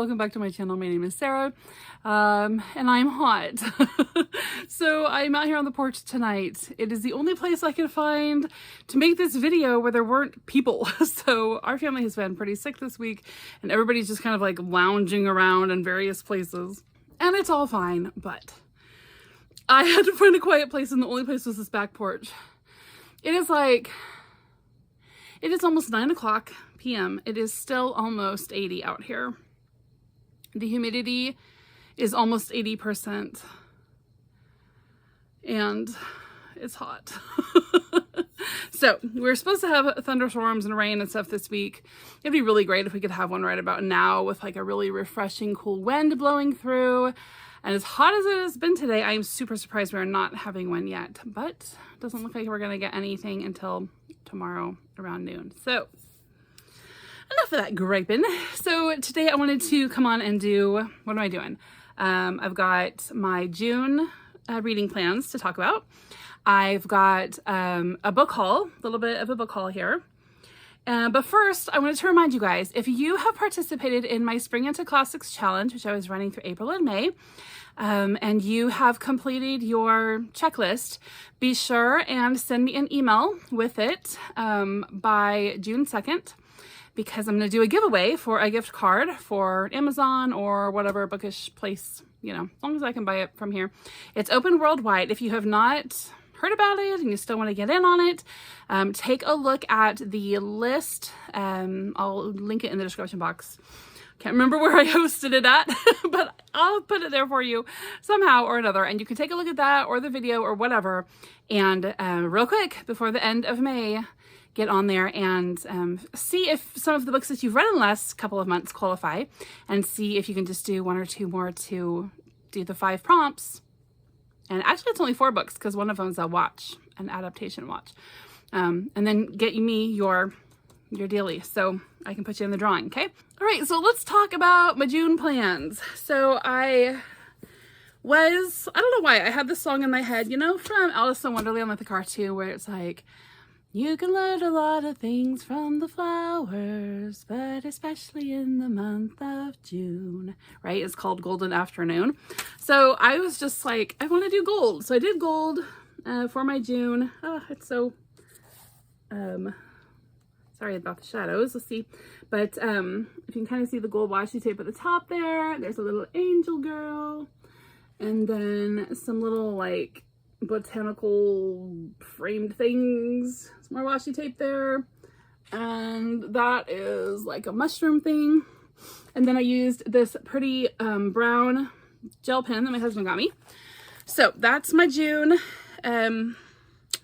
welcome back to my channel. My name is Sarah, and I'm hot. So I'm out here on the porch tonight. It is the only place I could find to make this video where there weren't people. So our family has been pretty sick this week, and everybody's just kind of like lounging around in various places. And it's all fine, but I had to find a quiet place, and the only place was this back porch. It is almost 9 o'clock p.m. It is still almost 80 out here. The humidity is almost 80%. And it's hot. So we're supposed to have thunderstorms and rain and stuff this week. It'd be really great if we could have one right about now with like a really refreshing cool wind blowing through. And as hot as it has been today, I am super surprised we're not having one yet. But it doesn't look like we're going to get anything until tomorrow around noon. So enough of that griping. So today I wanted to come on and do, what am I doing? I've got my June reading plans to talk about. I've got a book haul, a little bit of a book haul here. But first, I wanted to remind you guys, if you have participated in my Spring Into Classics Challenge, which I was running through April and May, and you have completed your checklist, be sure and send me an email with it by June 2nd, because I'm going to do a giveaway for a gift card for Amazon or whatever bookish place, you know, as long as I can buy it from here. It's open worldwide. If you have not heard about it and you still want to get in on it, take a look at the list. I'll link it in the description box. Can't remember where I hosted it at, but I'll put it there for you somehow or another. And you can take a look at that or the video or whatever. And real quick, before the end of May, get on there and see if some of the books that you've read in the last couple of months qualify, and see if you can just do one or two more to do the 5 prompts. And actually it's only 4 books because one of them is a watch, an adaptation watch. And then get me your dealie so I can put you in the drawing, okay? All right, so let's talk about my June plans. So I don't know why, I had this song in my head, you know, from Alice in Wonderland, like the cartoon, where it's like, you can learn a lot of things from the flowers, but especially in the month of June, right? It's called Golden Afternoon. So I was just like, I want to do gold. So I did gold for my June. Oh, it's so, sorry about the shadows. Let's see. But if you can kind of see the gold washi tape at the top there, there's a little angel girl. And then some little like botanical framed things, some more washi tape there, and that is like a mushroom thing. And then I used this pretty brown gel pen that my husband got me. So that's my June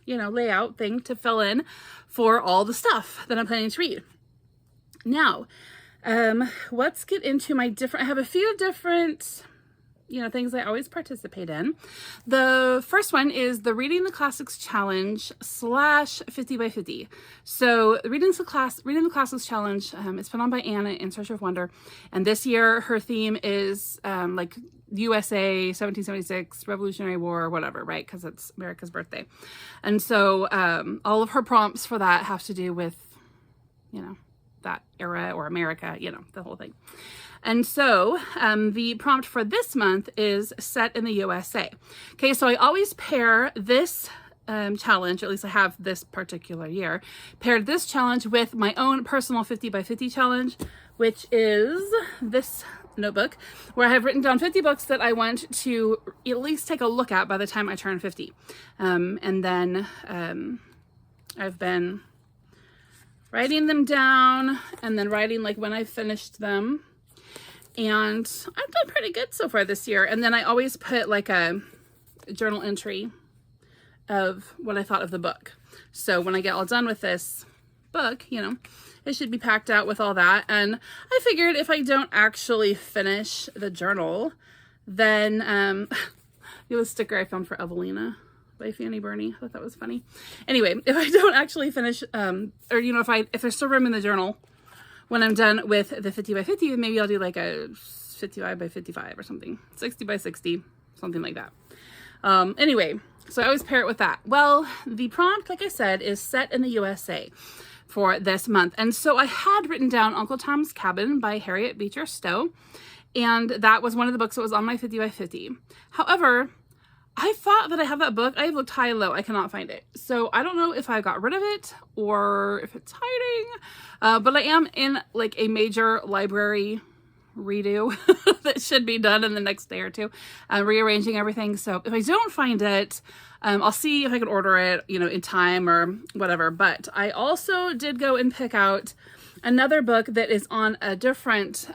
you know, layout thing to fill in for all the stuff that I'm planning to read. Now let's get into my different, I have a few different, you know, things I always participate in. The first one is the Reading the Classics Challenge / 50 by 50. So the Reading the Classics Challenge is put on by Anna in Search of Wonder. And this year her theme is like USA, 1776, Revolutionary War, whatever, right? Because it's America's birthday. And so all of her prompts for that have to do with, you know, that era or America, you know, the whole thing. And so the prompt for this month is set in the USA. Okay, so I always pair this challenge, or at least I have this particular year, paired this challenge with my own personal 50 by 50 challenge, which is this notebook, where I have written down 50 books that I want to at least take a look at by the time I turn 50. And then I've been writing them down and then writing like when I've finished them. And I've done pretty good so far this year. And then I always put like a journal entry of what I thought of the book. So when I get all done with this book, you know, it should be packed out with all that. And I figured if I don't actually finish the journal, then it was a sticker I found for Evelina by Fanny Burney. I thought that was funny. Anyway, if I don't actually finish, or you know, if there's still room in the journal, when I'm done with the 50 by 50, maybe I'll do like a 55 by 55 or something, 60 by 60, something like that. Anyway, so I always pair it with that. Well, the prompt, like I said, is set in the USA for this month. And so I had written down Uncle Tom's Cabin by Harriet Beecher Stowe. And that was one of the books that was on my 50 by 50. However, I thought that I have that book. I have looked high and low. I cannot find it. So I don't know if I got rid of it or if it's hiding. But I am in like a major library redo that should be done in the next day or two. Rearranging everything. So if I don't find it, I'll see if I can order it, you know, in time or whatever. But I also did go and pick out another book that is on a different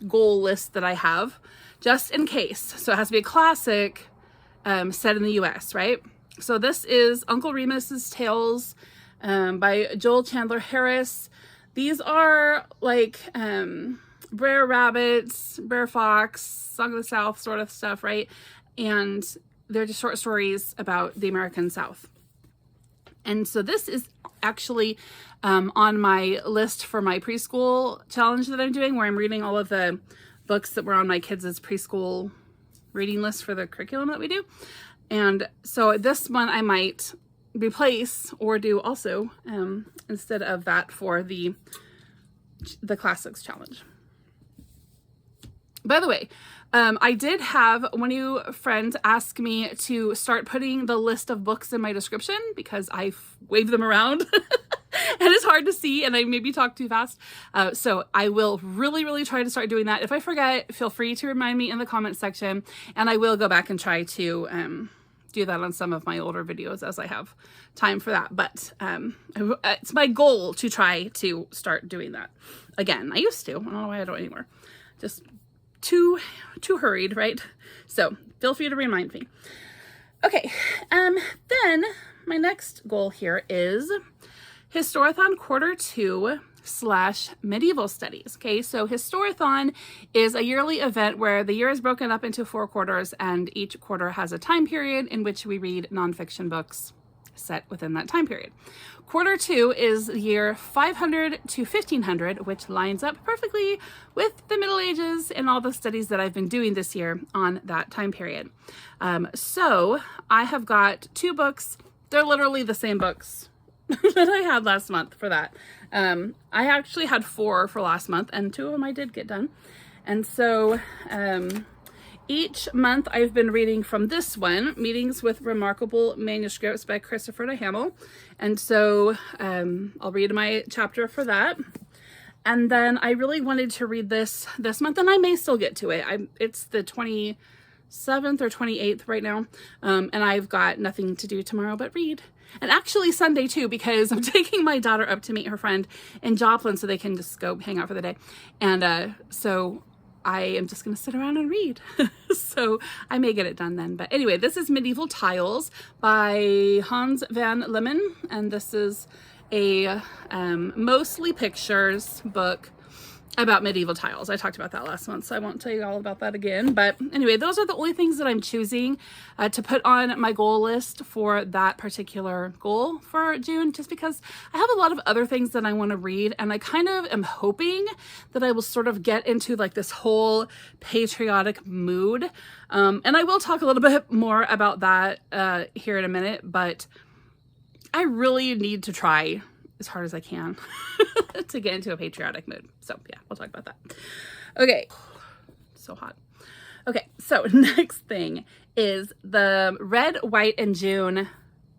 goal list that I have, just in case. So it has to be a classic set in the US, right? So this is Uncle Remus's Tales by Joel Chandler Harris. These are like Brer Rabbits, Brer Fox, Song of the South sort of stuff, right? And they're just short stories about the American South. And so this is actually on my list for my preschool challenge that I'm doing, where I'm reading all of the books that were on my kids' preschool reading list for the curriculum that we do. And so this one I might replace or do also instead of that for the classics challenge. By the way, I did have one of you friends ask me to start putting the list of books in my description because I wave them around and it's hard to see and I maybe talk too fast. So I will really try to start doing that. If I forget, feel free to remind me in the comment section, and I will go back and try to do that on some of my older videos as I have time for that. But it's my goal to try to start doing that again. I used to. I don't know why I don't anymore. Just too hurried, right? So feel free to remind me. Okay, then my next goal here is Historathon Q2/Medieval Studies. Okay, so Historathon is a yearly event where the year is broken up into 4 quarters, and each quarter has a time period in which we read nonfiction books set within that time period. Quarter 2 is the year 500 to 1500, which lines up perfectly with the Middle Ages and all the studies that I've been doing this year on that time period. So I have got 2 books. They're literally the same books that I had last month for that. I actually had 4 for last month, and 2 of them I did get done. And so each month I've been reading from this one, Meetings with Remarkable Manuscripts by Christopher Hamel. And so I'll read my chapter for that. And then I really wanted to read this month, and I may still get to it. It's the 27th or 28th right now. And I've got nothing to do tomorrow but read. And actually Sunday too, because I'm taking my daughter up to meet her friend in Joplin so they can just go hang out for the day. And so I am just going to sit around and read. So I may get it done then. But anyway, this is Medieval Tiles by Hans van Lemmen. And this is a mostly pictures book about medieval tiles. I talked about that last month, so I won't tell you all about that again. But anyway, those are the only things that I'm choosing to put on my goal list for that particular goal for June, just because I have a lot of other things that I want to read, and I kind of am hoping that I will sort of get into like this whole patriotic mood. And I will talk a little bit more about that here in a minute, but I really need to try as hard as I can to get into a patriotic mood. So yeah, we'll talk about that. Okay, so hot. Okay, so next thing is the Red, White, and June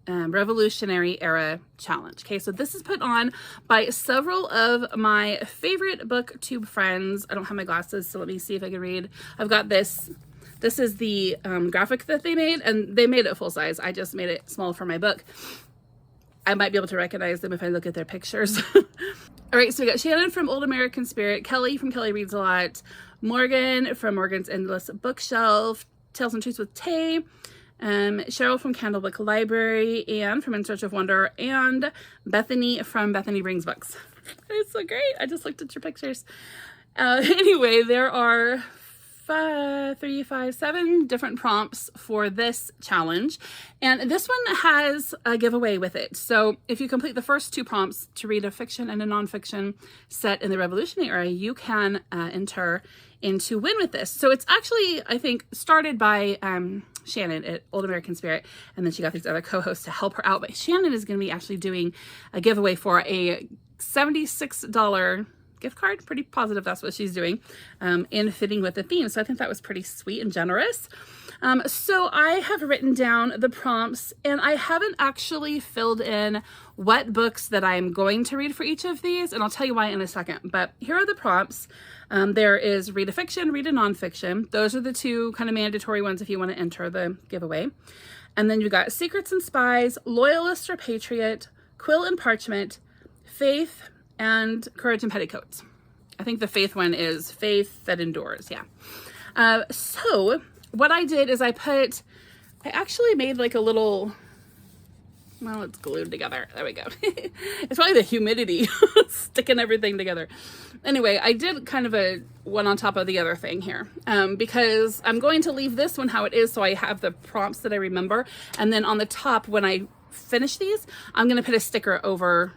Revolutionary Era Challenge. Okay, so this is put on by several of my favorite booktube friends. I don't have my glasses, so let me see if I can read. I've got this. This is the graphic that they made, and they made it full size. I just made it small for my book. I might be able to recognize them if I look at their pictures. All right, so we got Shannon from Old American Spirit, Kelly from Kelly Reads a Lot, Morgan from Morgan's Endless Bookshelf, Tales and Truths with Tay, Cheryl from Candlewick Library, Anne from In Search of Wonder, and Bethany from Bethany Brings Books. It's so great. I just looked at your pictures. Anyway, there are 7 different prompts for this challenge, and this one has a giveaway with it. So if you complete the first 2 prompts to read a fiction and a nonfiction set in the Revolutionary Era, you can enter in to win with this. So it's actually, I think, started by Shannon at Old American Spirit, and then she got these other co-hosts to help her out. But Shannon is going to be actually doing a giveaway for a $76 gift card. Pretty positive that's what she's doing, in fitting with the theme. So I think that was pretty sweet and generous. So I have written down the prompts, and I haven't actually filled in what books that I'm going to read for each of these, and I'll tell you why in a second. But here are the prompts. There is read a fiction, read a nonfiction. Those are the two kind of mandatory ones if you want to enter the giveaway. And then you got Secrets and Spies, Loyalist or Patriot, Quill and Parchment, Faith, and Courage and Petticoats. I think the Faith one is Faith That Endures, yeah. So what I did is I actually made like a little, well, it's glued together. There we go. It's probably the humidity sticking everything together. Anyway, I did kind of a one on top of the other thing here, because I'm going to leave this one how it is so I have the prompts that I remember. And then on the top, when I finish these, I'm going to put a sticker over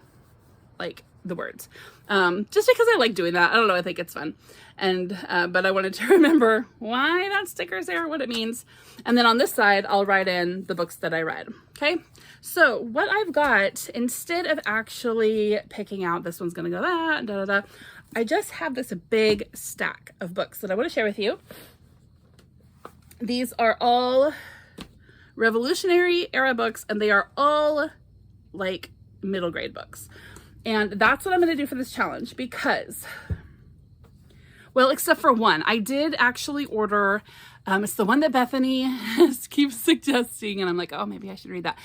like the words, just because I like doing that. I don't know, I think it's fun. And but I wanted to remember why that sticker's there, what it means. And then on this side, I'll write in the books that I read. Okay, so what I've got, instead of actually picking out this one's gonna go that, da, da, da, I just have this big stack of books that I want to share with you. These are all Revolutionary era books, and they are all like middle grade books. And that's what I'm going to do for this challenge because, well, except for one, I did actually order, it's the one that Bethany keeps suggesting, and I'm like, oh, maybe I should read that.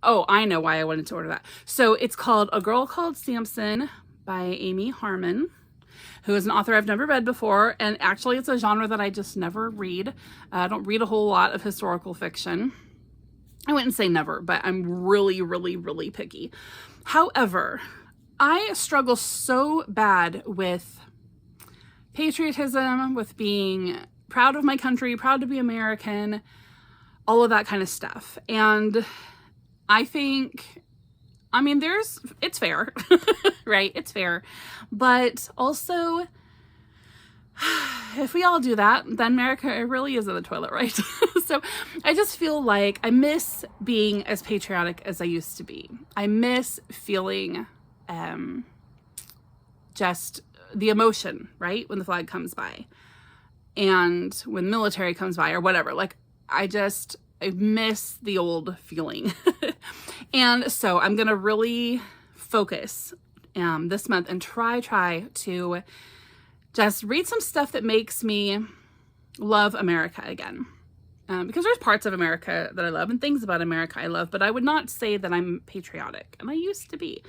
Oh, I know why I wanted to order that. So it's called A Girl Called Samson by Amy Harmon, who is an author I've never read before. And actually it's a genre that I just never read. I don't read a whole lot of historical fiction. I wouldn't say never, but I'm really, really, really picky. However, I struggle so bad with patriotism, with being proud of my country, proud to be American, all of that kind of stuff. And I think, I mean, it's fair, right? It's fair. But also, if we all do that, then America really is in the toilet, right? So I just feel like I miss being as patriotic as I used to be. I miss feeling just the emotion, right? When the flag comes by and when military comes by or whatever. Like, I miss the old feeling. And so I'm going to really focus this month and try to just read some stuff that makes me love America again. Because there's parts of America that I love and things about America I love, but I would not say that I'm patriotic, and I used to be.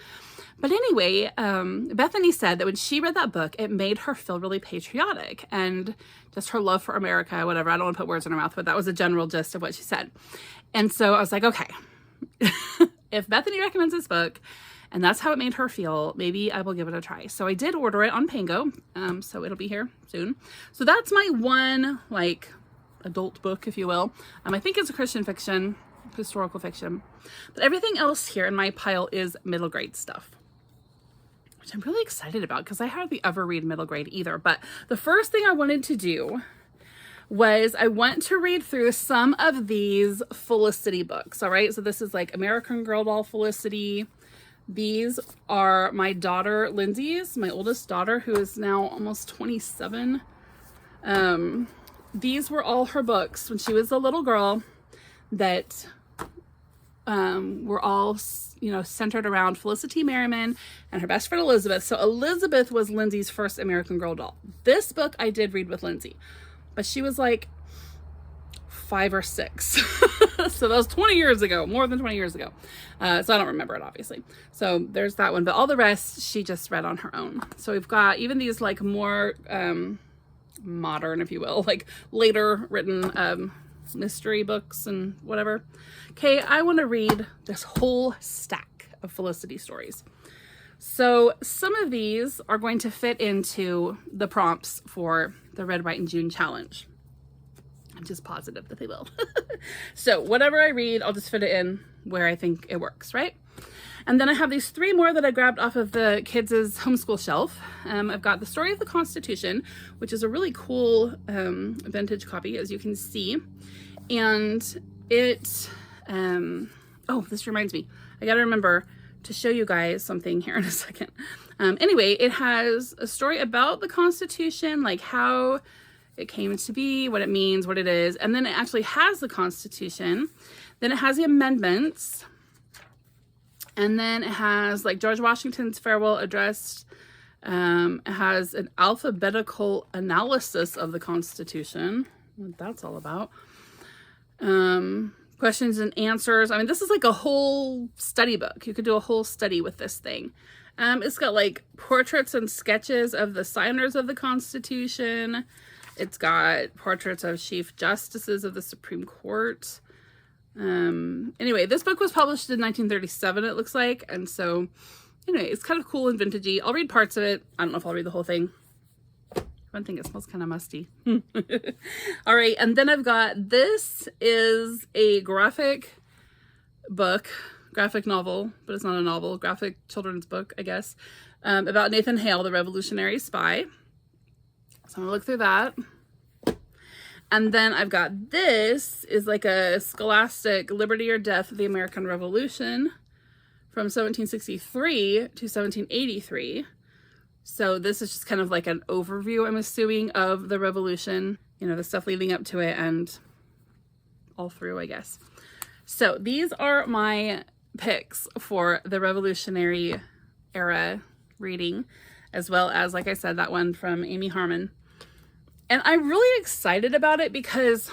But anyway, Bethany said that when she read that book, it made her feel really patriotic and just her love for America, whatever. I don't want to put words in her mouth, but that was a general gist of what she said. And so I was like, okay, if Bethany recommends this book, and that's how it made her feel, maybe I will give it a try. So I did order it on Pango, so it'll be here soon. So that's my one, like, adult book, if you will. I think it's a Christian fiction, historical fiction. But everything else here in my pile is middle grade stuff, which I'm really excited about because I hardly ever read middle grade either. But the first thing I wanted to do was I want to read through some of these Felicity books, all right? So this is like American Girl doll Felicity. These are my daughter Lindsay's, my oldest daughter, who is now almost 27. These were all her books when she was a little girl that were all, you know, centered around Felicity Merriman and her best friend Elizabeth. So Elizabeth was Lindsay's first American Girl doll. This book I did read with Lindsay, but she was like 5 or 6. So that was 20 years ago, more than 20 years ago. So I don't remember it, obviously. So there's that one, but all the rest she just read on her own. So we've got even these like more modern, if you will, like later written mystery books and whatever. Okay, I want to read this whole stack of Felicity stories. So some of these are going to fit into the prompts for the Red, White, and June challenge. I'm just positive that they will. So whatever I read, I'll just fit it in where I think it works, right? And then I have these 3 more that I grabbed off of the kids' homeschool shelf. I've got The Story of the Constitution, which is a really cool vintage copy, as you can see. And it, oh, this reminds me. I gotta remember to show you guys something here in a second. Anyway, it has a story about the Constitution, like how it came to be, what it means, what it is. And then it actually has the Constitution. Then it has the amendments. And then it has like George Washington's farewell address. It has an alphabetical analysis of the Constitution. What that's all about. Questions and answers. I mean, this is like a whole study book. You could do a whole study with this thing. It's got like portraits and sketches of the signers of the Constitution. It's got portraits of Chief Justices of the Supreme Court. Anyway, this book was published in 1937, it looks like. And so, anyway, it's kind of cool and vintagey. I'll read parts of it. I don't know if I'll read the whole thing. One thing, it smells kind of musty. All right, and then I've got, this is a graphic book, graphic novel, but it's not a novel, graphic children's book, I guess, about Nathan Hale, the Revolutionary Spy. So I'm gonna look through that. And then I've got, this is like a scholastic Liberty or Death of the American Revolution from 1763 to 1783. So this is just kind of like an overview, I'm assuming, of the revolution, you know, the stuff leading up to it and all through, I guess. So these are my picks for the Revolutionary era reading, as well as, like I said, that one from Amy Harmon. And I'm really excited about it because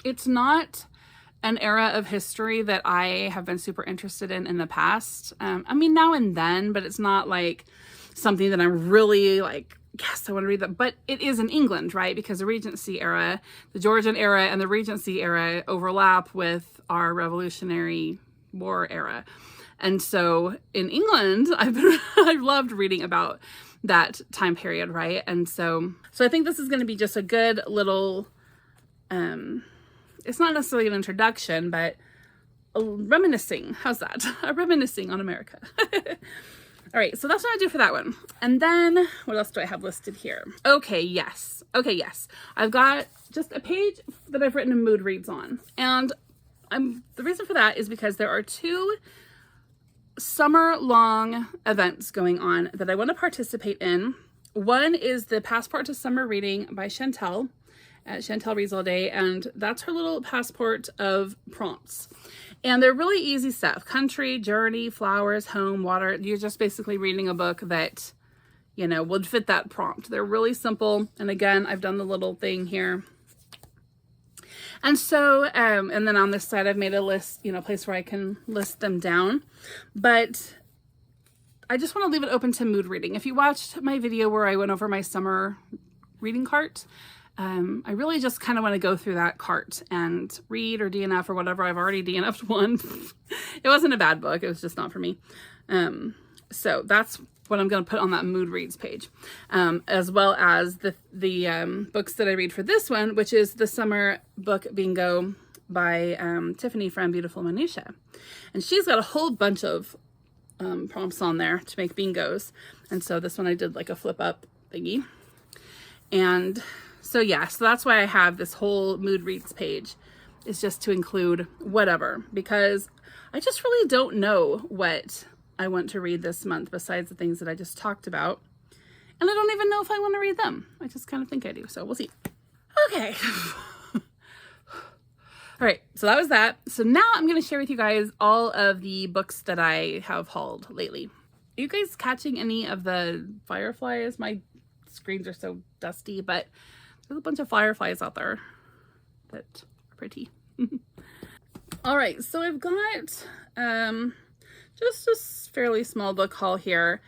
it's not an era of history that I have been super interested in the past. I mean, now and then, but it's not like something that I'm really like, yes, I want to read that. But it is in England, right? Because the Regency era, the Georgian era and the Regency era overlap with our Revolutionary War era. And so in England, I've loved reading about that time period, right? And so I think this is going to be just a good little, it's not necessarily an introduction, but a reminiscing. How's that? A reminiscing on America. All right, so that's what I do for that one. And then what else do I have listed here? Okay, yes. I've got just a page that I've written a mood reads on. And the reason for that is because there are 2 summer-long events going on that I want to participate in. One is the Passport to Summer Reading by Chantel at Chantel Reads All Day, and that's her little passport of prompts. And they're really easy stuff. Country, journey, flowers, home, water. You're just basically reading a book that, you know, would fit that prompt. They're really simple. And again, I've done the little thing here. And so, and then on this side, I've made a list, you know, a place where I can list them down. But I just want to leave it open to mood reading. If you watched my video where I went over my summer reading cart, I really just kind of want to go through that cart and read or DNF or whatever. I've already DNF'd one. It wasn't a bad book. It was just not for me. So that's what I'm going to put on that mood reads page, as well as the books that I read for this one, which is the summer book bingo by Tiffany from Beautiful Minutia. And she's got a whole bunch of prompts on there to make bingos. And so this one I did like a flip up thingy. And so yeah, so that's why I have this whole mood reads page, is just to include whatever, because I just really don't know what I want to read this month besides the things that I just talked about. And I don't even know if I want to read them. I just kind of think I do. So we'll see. Okay. All right. So that was that. So now I'm going to share with you guys all of the books that I have hauled lately. Are you guys catching any of the fireflies? My screens are so dusty, but there's a bunch of fireflies out there that are pretty. All right. So I've got, just a fairly small book haul here.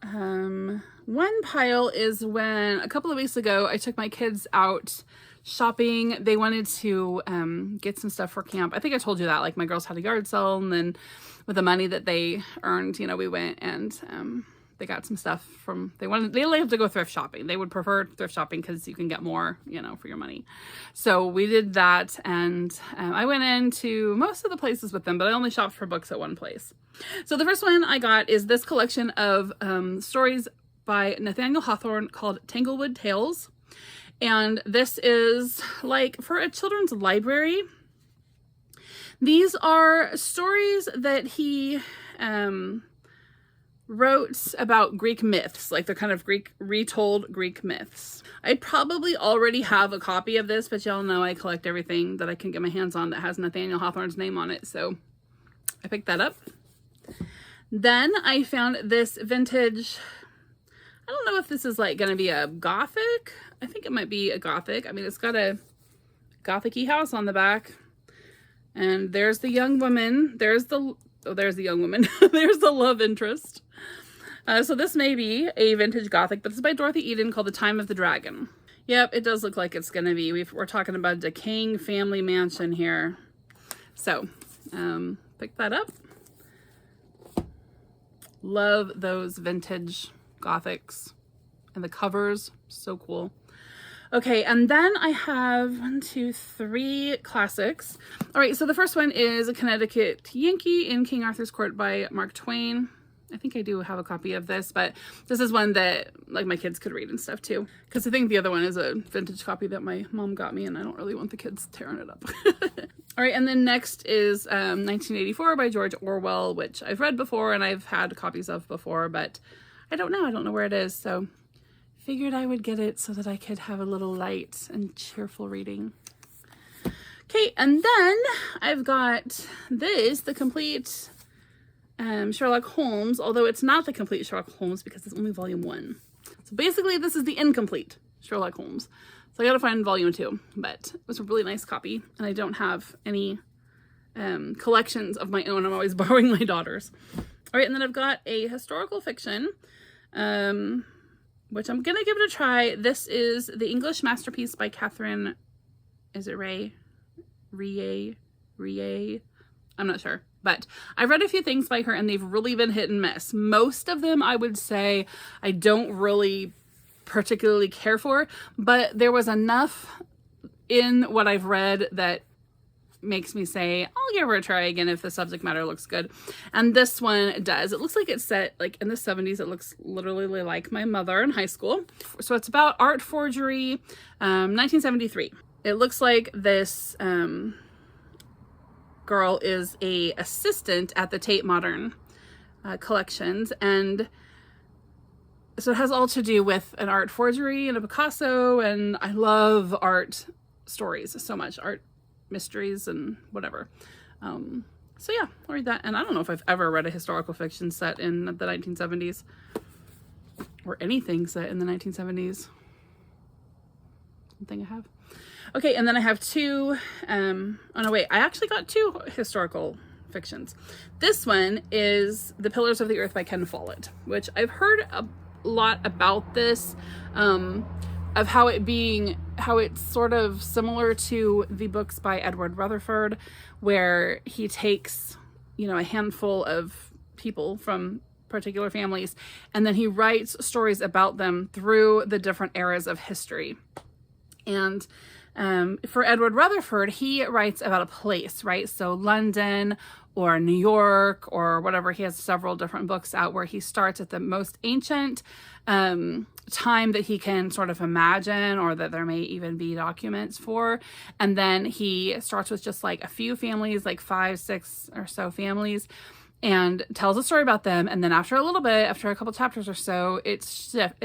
One pile is when a couple of weeks ago I took my kids out shopping. They wanted to get some stuff for camp. I think I told you that, like my girls had a yard sale, and then with the money that they earned, you know, we went and they got some stuff from, they only have to go thrift shopping. They would prefer thrift shopping because you can get more, you know, for your money. So we did that, and I went into most of the places with them, but I only shopped for books at one place. So the first one I got is this collection of stories by Nathaniel Hawthorne called Tanglewood Tales. And this is like for a children's library. These are stories that he wrote about Greek myths, like they're kind of retold Greek myths. I probably already have a copy of this, but y'all know I collect everything that I can get my hands on that has Nathaniel Hawthorne's name on it, so I picked that up. Then I found this vintage, I don't know if this is like going to be a Gothic. I think it might be a Gothic. I mean, it's got a Gothic-y house on the back. And there's the young woman. There's the young woman. There's the love interest. So this may be a vintage Gothic, but this is by Dorothy Eden, called The Time of the Dragon. Yep, it does look like it's going to be. We're talking about a decaying family mansion here. So, pick that up. Love those vintage Gothics. And the covers, so cool. Okay, and then I have 1, 2, 3 classics. All right, so the first one is A Connecticut Yankee in King Arthur's Court by Mark Twain. I think I do have a copy of this, but this is one that like my kids could read and stuff too. Because I think the other one is a vintage copy that my mom got me, and I don't really want the kids tearing it up. All right, and then next is 1984 by George Orwell, which I've read before and I've had copies of before, but I don't know where it is, so figured I would get it so that I could have a little light and cheerful reading. Okay, and then I've got this, the complete Sherlock Holmes, although it's not the complete Sherlock Holmes because it's only volume 1. So basically this is the incomplete Sherlock Holmes. So I gotta find volume 2, but it was a really nice copy, and I don't have any collections of my own. I'm always borrowing my daughter's. All right, and then I've got a historical fiction, which I'm gonna give it a try. This is The English Masterpiece by Katharine, is it Reay? I'm not sure. But I've read a few things by her and they've really been hit and miss. Most of them I would say I don't really particularly care for, but there was enough in what I've read that makes me say, I'll give her a try again if the subject matter looks good. And this one does. It looks like it's set like in the 70s. It looks literally like my mother in high school. So it's about art forgery, 1973. It looks like this girl is a assistant at the Tate Modern collections, and so it has all to do with an art forgery and a Picasso, and I love art stories so much, art mysteries and whatever. So yeah, I'll read that. And I don't know if I've ever read a historical fiction set in the 1970s or anything set in the 1970s. I think I have. Okay, and then I have two, oh no wait, I actually got 2 historical fictions. This one is The Pillars of the Earth by Ken Follett, which I've heard a lot about this, of how it's sort of similar to the books by Edward Rutherford, where he takes, a handful of people from particular families, and then he writes stories about them through the different eras of history. And for Edward Rutherford, he writes about a place, right? So London or New York or whatever. He has several different books out where he starts at the most ancient time that he can sort of imagine, or that there may even be documents for. And then he starts with just like a few families, like 5, 6 or so families, and tells a story about them. And then after a little bit, after a couple chapters or so, it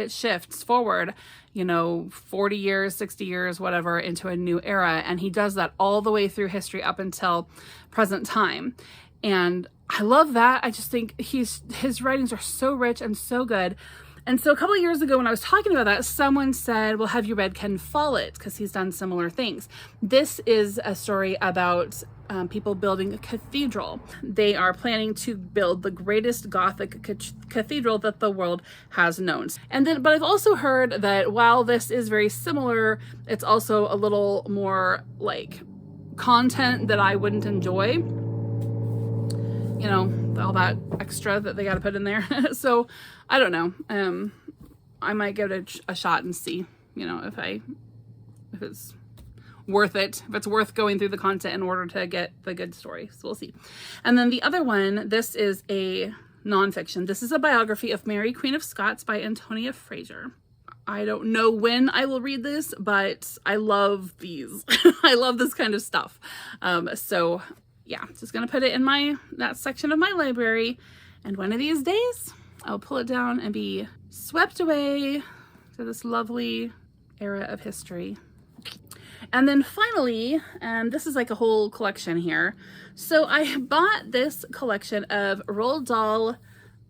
shifts forward, 40 years, 60 years, whatever, into a new era. And he does that all the way through history up until present time. And I love that. I just think his writings are so rich and so good. And so a couple of years ago when I was talking about that, someone said, well, have you read Ken Follett? Because he's done similar things. This is a story about people building a cathedral. They are planning to build the greatest Gothic cathedral that the world has known. But I've also heard that while this is very similar, it's also a little more like content that I wouldn't enjoy. All that extra that they got to put in there. So I don't know. I might give it a shot and see, if it's worth it, if it's worth going through the content in order to get the good story. So we'll see. And then the other one, this is a nonfiction. This is a biography of Mary, Queen of Scots by Antonia Fraser. I don't know when I will read this, but I love these. I love this kind of stuff. So yeah, just gonna put it in that section of my library, and one of these days I'll pull it down and be swept away to this lovely era of history. And then finally, this is like a whole collection here. So I bought this collection of Roald Dahl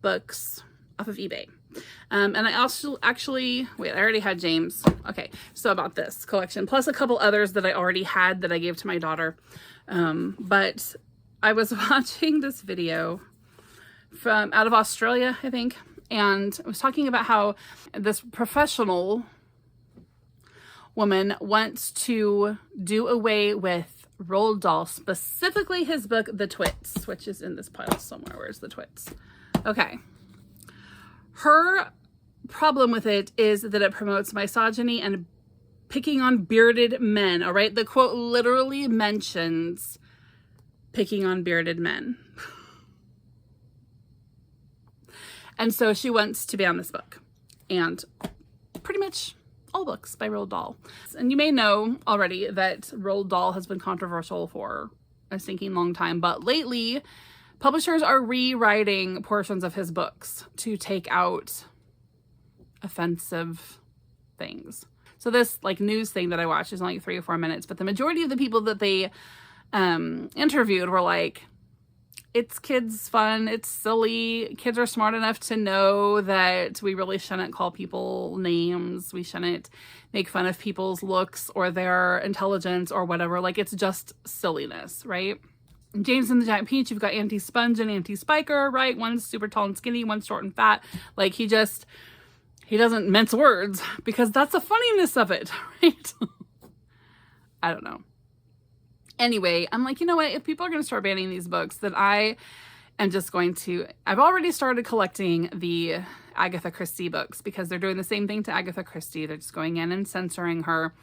books off of eBay. And I also actually, wait, I already had James. Okay, so I bought this collection, plus a couple others that I already had that I gave to my daughter. But I was watching this video from out of Australia, I think, and I was talking about how this professional woman wants to do away with Roald Dahl, specifically his book, The Twits, which is in this pile somewhere. Where's The Twits? Okay. Her problem with it is that it promotes misogyny and picking on bearded men, all right? The quote literally mentions picking on bearded men. And so she wants to ban this book. And pretty much all books by Roald Dahl. And you may know already that Roald Dahl has been controversial for a stinking long time, but lately publishers are rewriting portions of his books to take out offensive things. So this like news thing that I watched is only 3 or 4 minutes, but the majority of the people that they interviewed were like, it's kids fun, it's silly, kids are smart enough to know that we really shouldn't call people names, we shouldn't make fun of people's looks or their intelligence or whatever, like it's just silliness, right? James and the Giant Peach, you've got Auntie Sponge and Auntie Spiker, right? One's super tall and skinny, one's short and fat. Like he doesn't mince words because that's the funniness of it, right? I don't know. Anyway, I'm like, you know what? If people are going to start banning these books, then I am just going to... I've already started collecting the Agatha Christie books because they're doing the same thing to Agatha Christie. They're just going in and censoring her.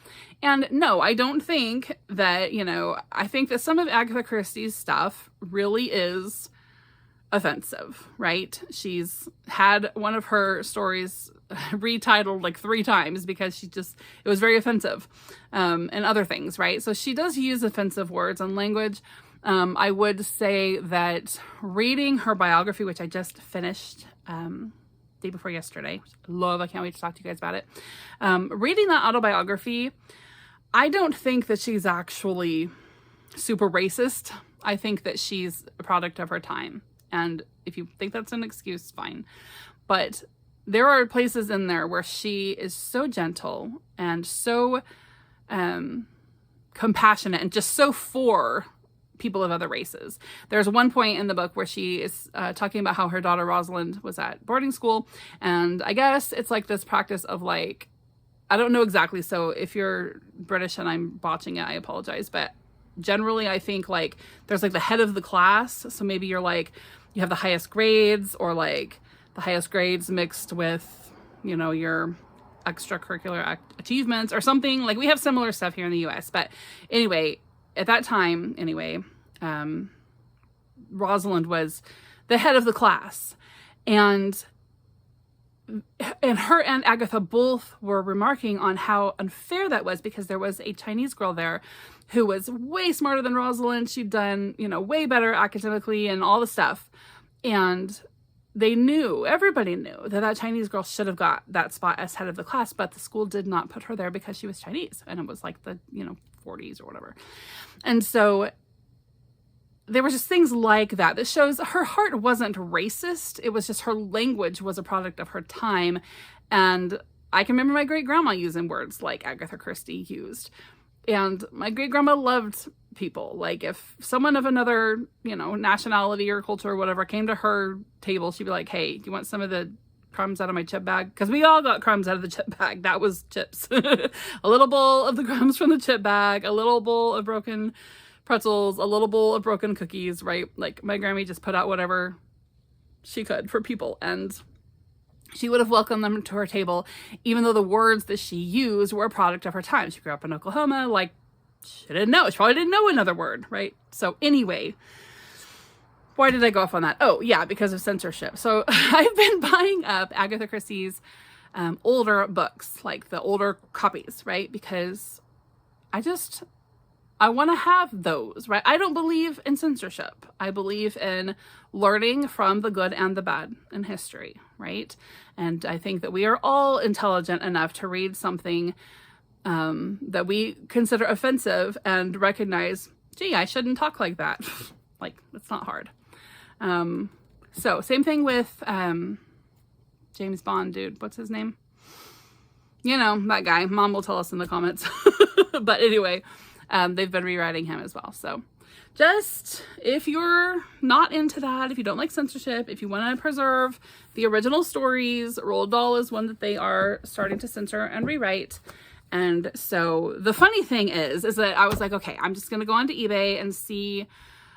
And no, I don't think that, I think that some of Agatha Christie's stuff really is offensive, right? She's had one of her stories retitled like 3 times because it was very offensive, and other things, right? So she does use offensive words and language. I would say that reading her biography, which I just finished day before yesterday, I can't wait to talk to you guys about it. Reading that autobiography, I don't think that she's actually super racist. I think that she's a product of her time. And if you think that's an excuse, fine. But there are places in there where she is so gentle and so compassionate and just so for people of other races. There's one point in the book where she is talking about how her daughter Rosalind was at boarding school. And I guess it's like this practice of like, I don't know exactly. So if you're British and I'm botching it, I apologize. But generally, I think like there's like the head of the class. So maybe you're like, you have the highest grades or like the highest grades mixed with, your extracurricular achievements or something. Like we have similar stuff here in the US. But anyway, at that time, Rosalind was the head of the class. And her and Agatha both were remarking on how unfair that was because there was a Chinese girl there who was way smarter than Rosalind. She'd done, way better academically and all the stuff. And everybody knew that Chinese girl should have got that spot as head of the class, but the school did not put her there because she was Chinese. And it was like the, 40s or whatever. And so there were just things like that that shows her heart wasn't racist. It was just her language was a product of her time. And I can remember my great grandma using words like Agatha Christie used. And my great grandma loved people. Like if someone of another, nationality or culture or whatever came to her table, she'd be like, hey, do you want some of the crumbs out of my chip bag? Because we all got crumbs out of the chip bag. That was chips. A little bowl of the crumbs from the chip bag, a little bowl of broken pretzels, a little bowl of broken cookies, right? Like my Grammy just put out whatever she could for people, and she would have welcomed them to her table, even though the words that she used were a product of her time. She grew up in Oklahoma, like she didn't know. She probably didn't know another word, right? So anyway, why did I go off on that? Oh yeah, because of censorship. So I've been buying up Agatha Christie's older books, like the older copies, right? Because I want to have those, right? I don't believe in censorship. I believe in learning from the good and the bad in history, right? And I think that we are all intelligent enough to read something that we consider offensive and recognize, gee, I shouldn't talk like that. Like, it's not hard. So same thing with James Bond, dude. What's his name? You know, that guy. Mom will tell us in the comments. But anyway, they've been rewriting him as well. So just, if you're not into that, if you don't like censorship, if you want to preserve the original stories, Roald Dahl is one that they are starting to censor and rewrite. And so the funny thing is that I was like, okay, I'm just going to go onto eBay and see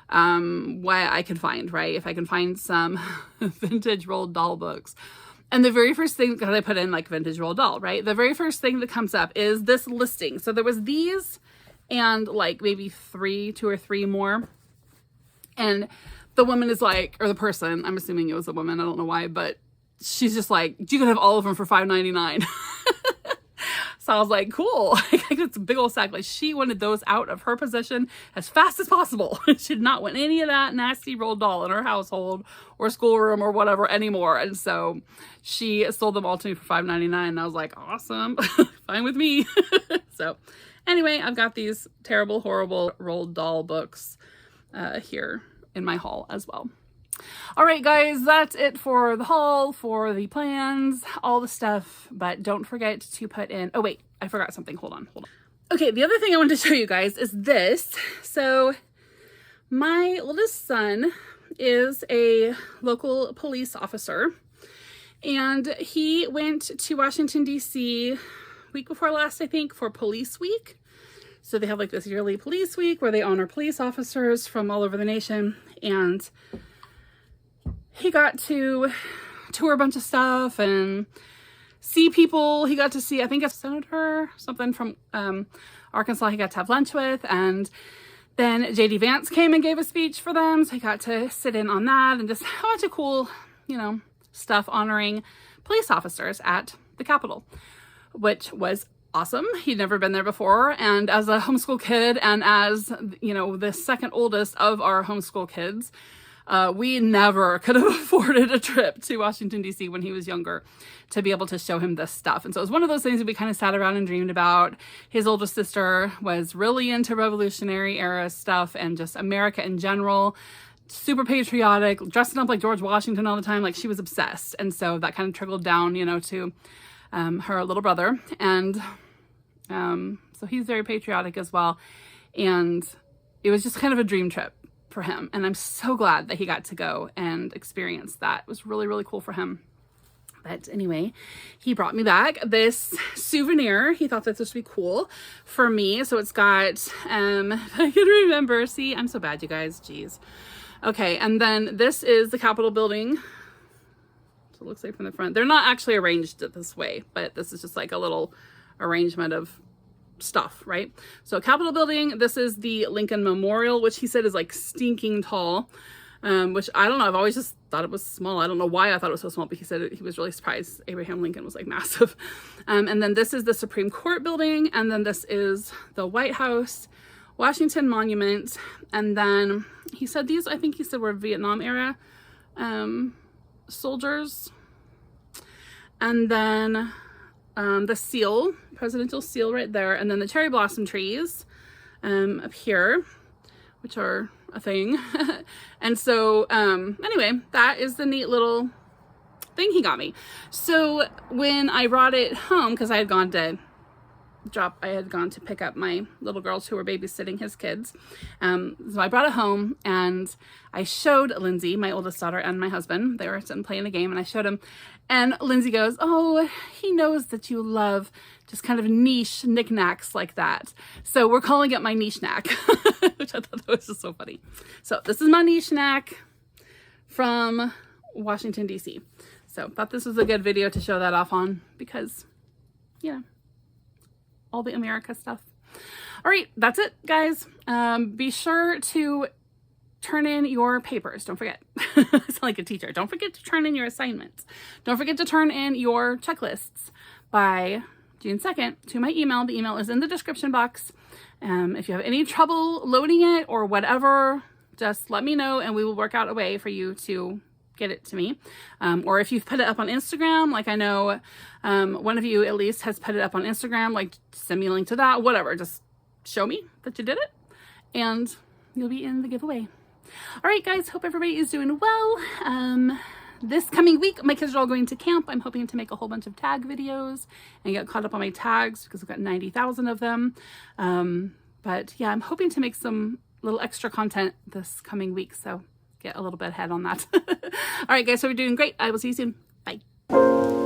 what I can find, right? If I can find some vintage Roald Dahl books. And the very first thing, because I put in like vintage Roald Dahl, right? The very first thing that comes up is this listing. So there was these and like maybe two or three more. And the woman is like, or the person, I'm assuming it was a woman, I don't know why, but she's just like, you can have all of them for $5.99. So I was like, cool. It's a big old sack. Like, she wanted those out of her possession as fast as possible. She did not want any of that nasty Roald Dahl in her household or schoolroom or whatever anymore. And so she sold them all to me for $5.99. And I was like, awesome. Fine with me. So anyway, I've got these terrible, horrible Roald Dahl books here in my haul as well. All right, guys, that's it for the haul, for the plans, all the stuff. But don't forget to put in, oh wait, I forgot something. Hold on. Okay, the other thing I wanted to show you guys is this. So my oldest son is a local police officer, and he went to Washington, D.C. week before last, I think, for Police Week. So they have like this yearly police week where they honor police officers from all over the nation. And he got to tour a bunch of stuff and see people. He got to see, I think, a senator, something from Arkansas he got to have lunch with. And then J.D. Vance came and gave a speech for them. So he got to sit in on that and just a bunch of cool, you know, stuff honoring police officers at the Capitol, which was awesome. He'd never been there before. And as a homeschool kid and as, you know, the second oldest of our homeschool kids, we never could have afforded a trip to Washington, D.C. when he was younger to be able to show him this stuff. And so it was one of those things that we kind of sat around and dreamed about. His oldest sister was really into Revolutionary era stuff and just America in general, super patriotic, dressing up like George Washington all the time. Like, she was obsessed. And so that kind of trickled down, you know, to her little brother. And so he's very patriotic as well. And it was just kind of a dream trip for him, and I'm so glad that he got to go and experience that. It was really, really cool for him. But anyway, he brought me back this souvenir. He thought that this would be cool for me. So it's got, I can remember, see, I'm so bad, you guys, jeez. Okay, and then this is the Capitol building. So it looks like from the front. They're not actually arranged this way, but this is just like a little arrangement of stuff, right? So Capitol building, this is the Lincoln Memorial, which he said is like stinking tall, which I don't know, I've always just thought it was small. I don't know why I thought it was so small, but he said he was really surprised Abraham Lincoln was like massive. And then this is the Supreme Court building, and then this is the White House, Washington Monument, and then he said these, I think he said, were Vietnam era soldiers, and then the seal, presidential seal right there, and then the cherry blossom trees up here, which are a thing. And so anyway, that is the neat little thing he got me. So when I brought it home, because I had gone to pick up my little girls who were babysitting his kids. So I brought it home and I showed Lindsay, my oldest daughter, and my husband. They were sitting playing a game, and I showed him. And Lindsay goes, oh, he knows that you love just kind of niche knickknacks like that. So we're calling it my niche knack, which I thought that was just so funny. So this is my niche knack from Washington, D.C. So I thought this was a good video to show that off on because, you know, all the America stuff. All right, that's it, guys. Be sure to turn in your papers. Don't forget. It's like a teacher. Don't forget to turn in your assignments. Don't forget to turn in your checklists by June 2nd to my email. The email is in the description box. If you have any trouble loading it or whatever, just let me know and we will work out a way for you to get it to me. Or if you've put it up on Instagram, like I know one of you at least has put it up on Instagram, like send me a link to that, whatever. Just show me that you did it and you'll be in the giveaway. All right, guys, hope everybody is doing well. This coming week, my kids are all going to camp. I'm hoping to make a whole bunch of tag videos and get caught up on my tags because I've got 90,000 of them. But yeah, I'm hoping to make some little extra content this coming week. So get a little bit ahead on that. All right, guys, so we're doing great. I will see you soon. Bye.